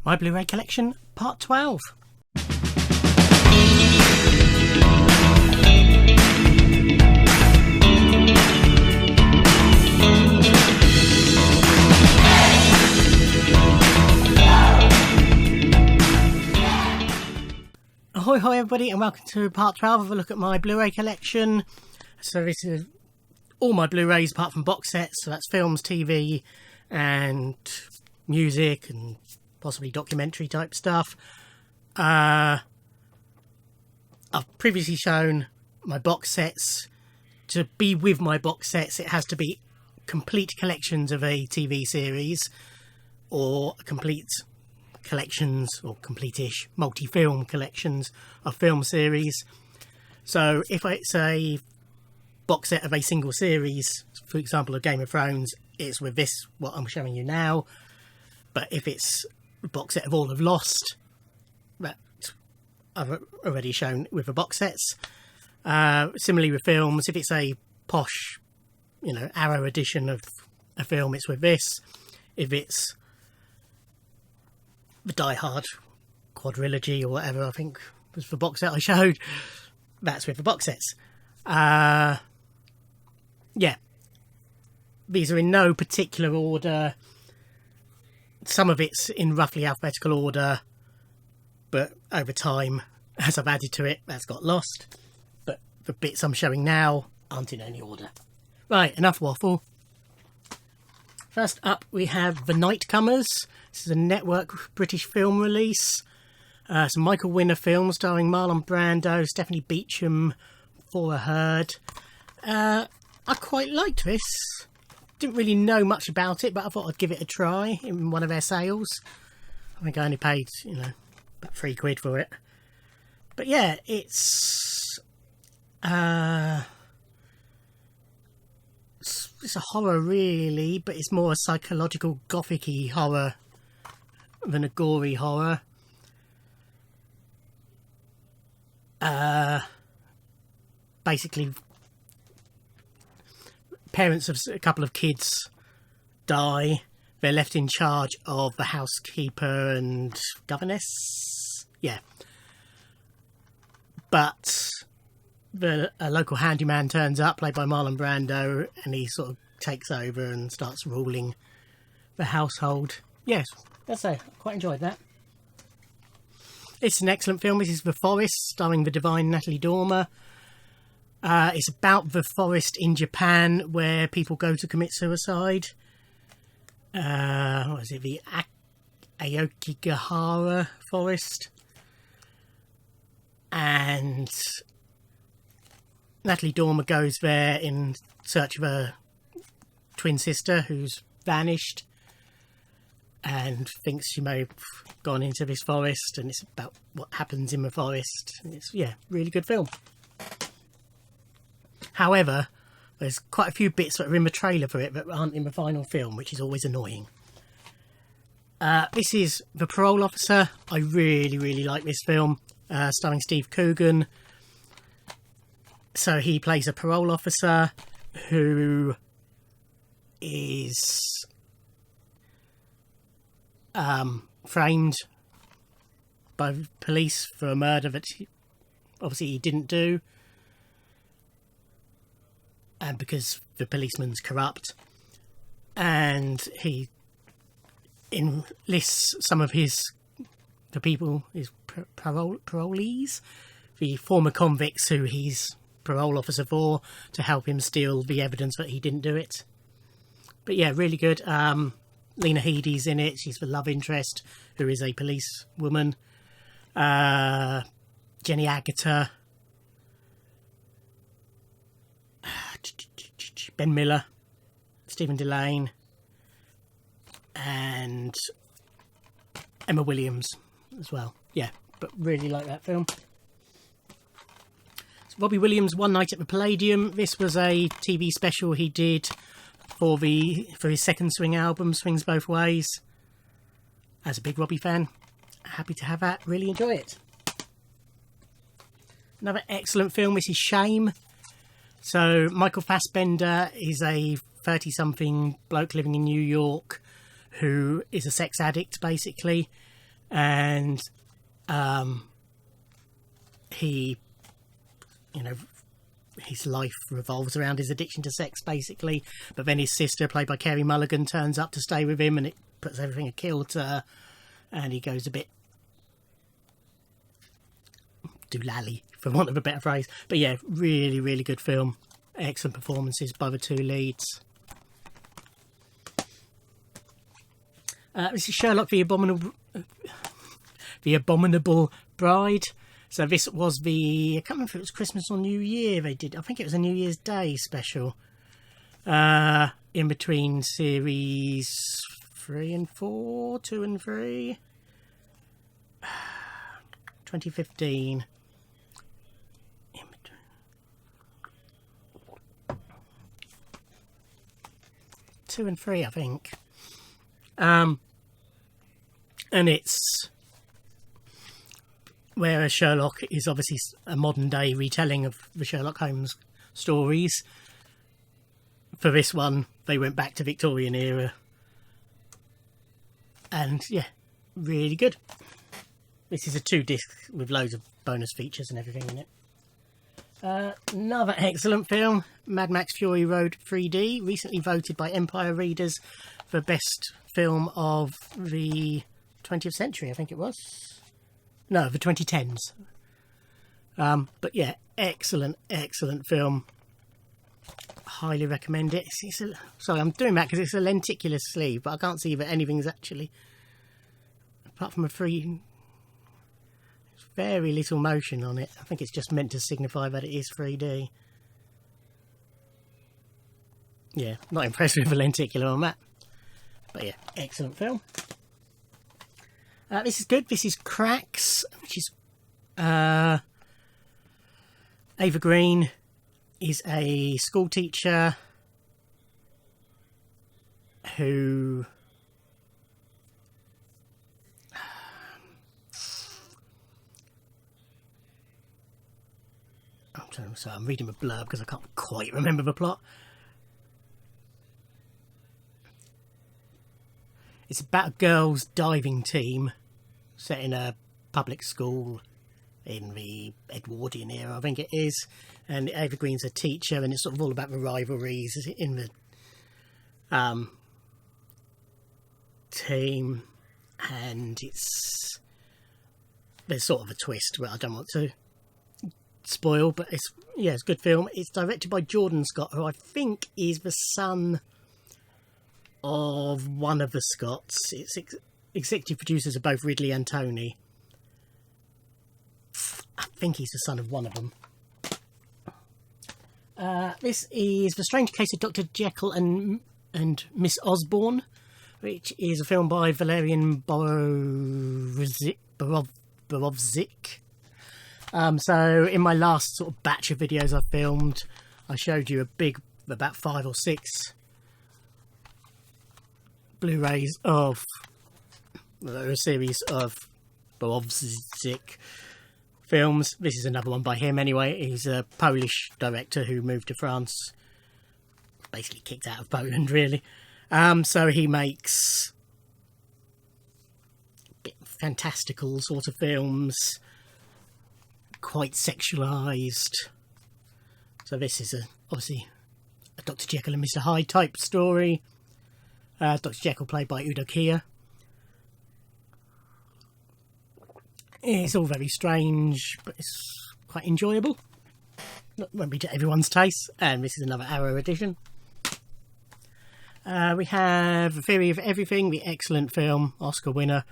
My Blu-ray Collection, Part 12. Ahoy everybody, and welcome to Part 12 of a look at my Blu-ray collection. So this is all my Blu-rays apart from box sets, so that's films, TV and music and possibly documentary type stuff. I've previously shown my box sets. To be with my box sets, it has to be complete collections of a TV series or complete collections or complete-ish multi-film collections of film series. So if it's a box set of a single series, for example of Game of Thrones, it's with this, what I'm showing you now. But if it's a box set of all of Lost, that I've already shown with the box sets. Similarly with films, if it's a posh, Arrow edition of a film, it's with this. If it's the Die Hard quadrilogy or whatever, I think was the box set I showed, that's with the box sets. Yeah, these are in no particular order. Some of it's in roughly alphabetical order, but over time, as I've added to it, that's got lost. But the bits I'm showing now aren't in any order. Right, enough waffle. First up, we have The Nightcomers. This is a network British film release. Some Michael Winner film starring Marlon Brando, Stephanie Beacham, Thora Hird. I quite liked this. Didn't really know much about it, but I thought I'd give it a try in one of their sales. I think I only paid, about £3 for it. But yeah, it's a horror really, but it's more a psychological gothic-y horror than a gory horror. Basically, parents of a couple of kids die. They're left in charge of the housekeeper and governess. Yeah. But a local handyman turns up, played by Marlon Brando, and he sort of takes over and starts ruling the household. Yes, I quite enjoyed that. It's an excellent film. This is The Forest, starring the divine Natalie Dormer. It's about the forest in Japan where people go to commit suicide. What is it? The Aokigahara forest. And Natalie Dormer goes there in search of her twin sister who's vanished and thinks she may have gone into this forest, and it's about what happens in the forest. It's, really good film. However, there's quite a few bits that are in the trailer for it that aren't in the final film, which is always annoying. This is The Parole Officer. I really like this film, starring Steve Coogan. So he plays a parole officer who is framed by police for a murder that obviously he didn't do, and because the policeman's corrupt, and he enlists some of his parolees, the former convicts who he's parole officer for, to help him steal the evidence that he didn't do it. But yeah, really good. Lena Headey's in it. She's the love interest, who is a police woman. Jenny Agutter, Ben Miller, Stephen Delane, and Emma Williams as well. Yeah, but really like that film. So Robbie Williams, One Night at the Palladium. This was a TV special he did for his second Swing album, Swings Both Ways. As a big Robbie fan, happy to have that. Really enjoy it. Another excellent film, this is Shame. So Michael Fassbender is a 30-something bloke living in New York who is a sex addict, basically, and he, you know, his life revolves around his addiction to sex, basically. But then his sister, played by Carey Mulligan, turns up to stay with him, and it puts everything a kilter, and he goes a bit doolally, for want of a better phrase. But yeah, really, really good film. Excellent performances by the two leads. This is Sherlock, the Abominable Bride. So this was the, I can't remember if it was Christmas or New Year they did. I think it was a New Year's Day special. In between series 3 and 4, 2 and 3. 2015. In between. 2 and 3, I think. And it's where Sherlock is obviously a modern day retelling of the Sherlock Holmes stories. For this one, they went back to Victorian era. And yeah, really good. This is a 2-disc with loads of bonus features and everything in it. Another excellent film, Mad Max Fury Road 3D, recently voted by Empire readers for best film of the 20th century, I think it was. No, the 2010s. But yeah, excellent film. Highly recommend it. Sorry, I'm doing that because it's a lenticular sleeve, but I can't see that anything's actually, apart from there's very little motion on it. I think it's just meant to signify that it is 3D. Yeah, not impressed with the lenticular on that. But yeah, excellent film. This is good. This is Cracks, which is Ava Green is a school teacher who I'm reading a blurb because I can't quite remember the plot. It's about a girls' diving team set in a public school in the Edwardian era, I think it is. And Ava Green's a teacher, and it's sort of all about the rivalries in the team. And there's sort of a twist, but I don't want to spoil. But it's a good film. It's directed by Jordan Scott, who I think is the son of one of the Scotts. Its executive producers are both Ridley and Tony. I think he's the son of one of them. This is The Strange Case of Dr. Jekyll and Miss Osborne, which is a film by Valerian Borovzik. So in my last sort of batch of videos I filmed, I showed you about 5 or 6 Blu-rays of a series of Borovzik films. This is another one by him anyway. He's a Polish director who moved to France, basically kicked out of Poland really. So he makes fantastical sort of films, quite sexualised. So this is obviously a Dr. Jekyll and Mr. Hyde type story. Dr. Jekyll played by Udo Kier. It's all very strange, but it's quite enjoyable. Won't be to everyone's taste, and this is another Arrow edition. We have A Theory of Everything, the excellent film, Oscar winner.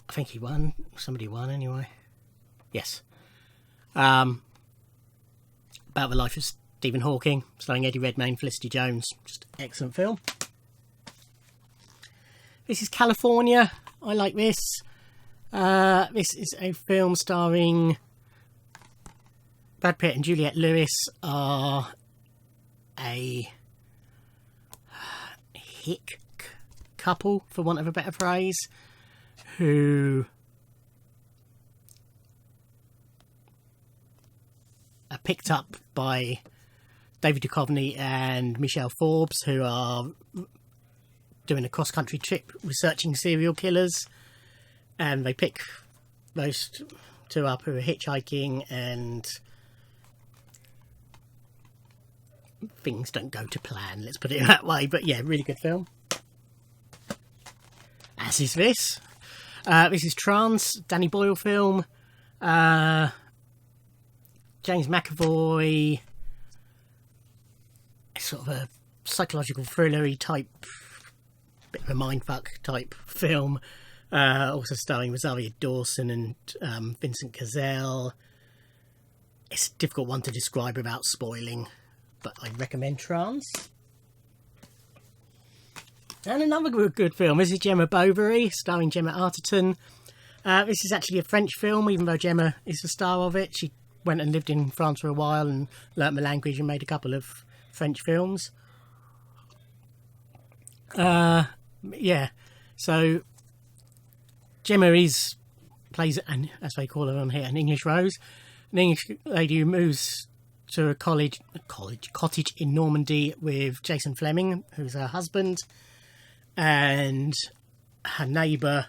I think he won. Somebody won anyway. Yes. About the life of Stephen Hawking, starring Eddie Redmayne, Felicity Jones. Just excellent film. This is California. I like this. This is a film starring Brad Pitt and Juliette Lewis, are a hick couple, for want of a better phrase, who are picked up by David Duchovny and Michelle Forbes, who are doing a cross-country trip researching serial killers. and they pick those two up who are hitchhiking, and things don't go to plan, let's put it that way. But yeah, really good film. As is this. This is Trance, Danny Boyle film. James McAvoy. It's sort of a psychological thriller-y type, bit of a mindfuck type film. Also starring Rosario Dawson and Vincent Cassel. It's a difficult one to describe without spoiling, but I recommend Trance. And another good film. This is Gemma Bovary, starring Gemma Arterton. This is actually a French film, even though Gemma is the star of it. She went and lived in France for a while and learnt the language and made a couple of French films. Yeah, so Gemma plays, and as they call her on here, an English Rose, an English lady who moves to a cottage in Normandy with Jason Fleming, who's her husband, and her neighbour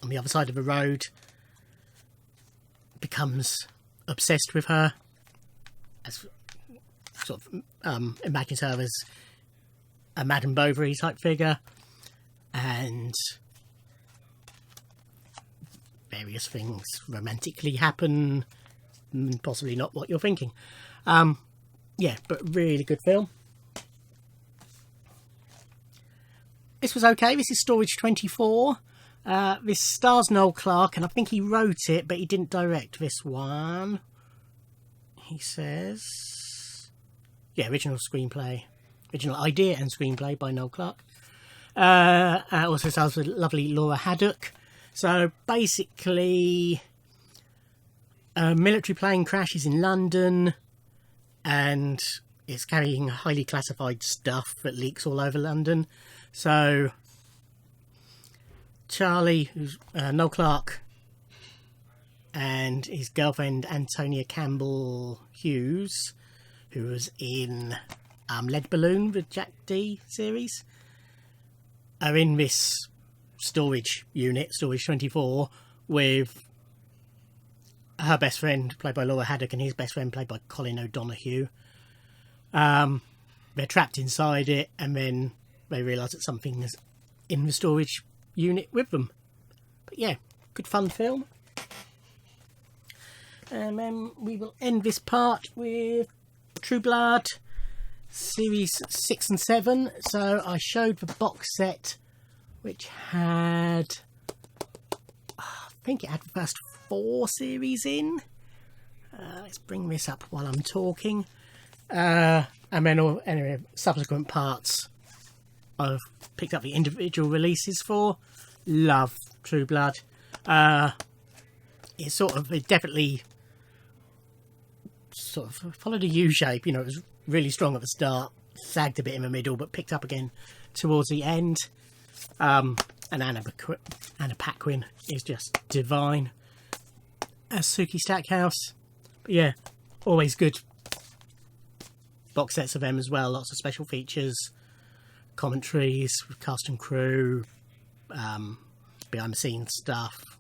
on the other side of the road becomes obsessed with her, as sort of imagines her as a Madame Bovary type figure, and various things romantically happen, possibly not what you're thinking. Yeah, but really good film. This was okay. This is Storage 24. This stars Noel Clarke, and I think he wrote it, but he didn't direct this one. He says, yeah, original idea and screenplay by Noel Clarke. Also stars with lovely Laura Haddock. So basically, a military plane crashes in London, and it's carrying highly classified stuff that leaks all over London. So Charlie, who's Noel Clarke, and his girlfriend Antonia Campbell Hughes, who was in Lead Balloon, the Jack D series, are in this storage unit, Storage 24, with her best friend, played by Laura Haddock, and his best friend, played by Colin O'Donoghue. They're trapped inside it, and then they realise that something is in the storage unit with them. But yeah, good fun film. And then we will end this part with True Blood, series 6 and 7. So I showed the box set, which had, I think it had the first 4 series in. Let's bring this up while I'm talking. And then anyway, subsequent parts I've picked up the individual releases for. Love True Blood. It definitely sort of followed a U shape. You know, it was really strong at the start, sagged a bit in the middle, but picked up again towards the end. And Anna Paquin is just divine as Suki Stackhouse. But yeah, always good box sets of them as well. Lots of special features, commentaries with cast and crew, behind the scenes stuff,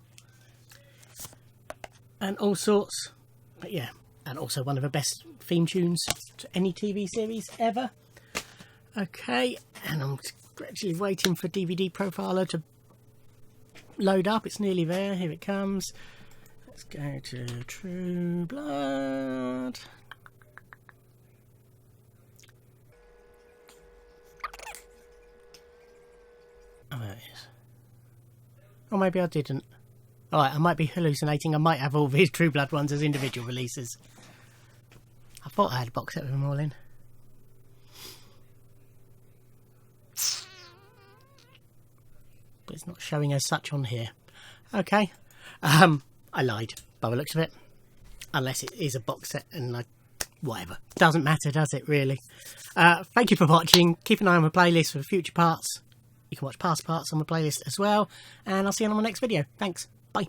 and all sorts. But yeah, and also one of the best theme tunes to any TV series ever. Okay, and I'm actually waiting for DVD Profiler to load up. It's nearly there. Here it comes. Let's go to True Blood. Oh, there it is. Or maybe I didn't. Alright, I might be hallucinating. I might have all these True Blood ones as individual releases. I thought I had a box set with them all in. But it's not showing as such on here. Okay. I lied by the looks of it. Unless it is a box set and whatever. Doesn't matter, does it, really? Thank you for watching. Keep an eye on the playlist for future parts. You can watch past parts on the playlist as well. And I'll see you on my next video. Thanks. Bye.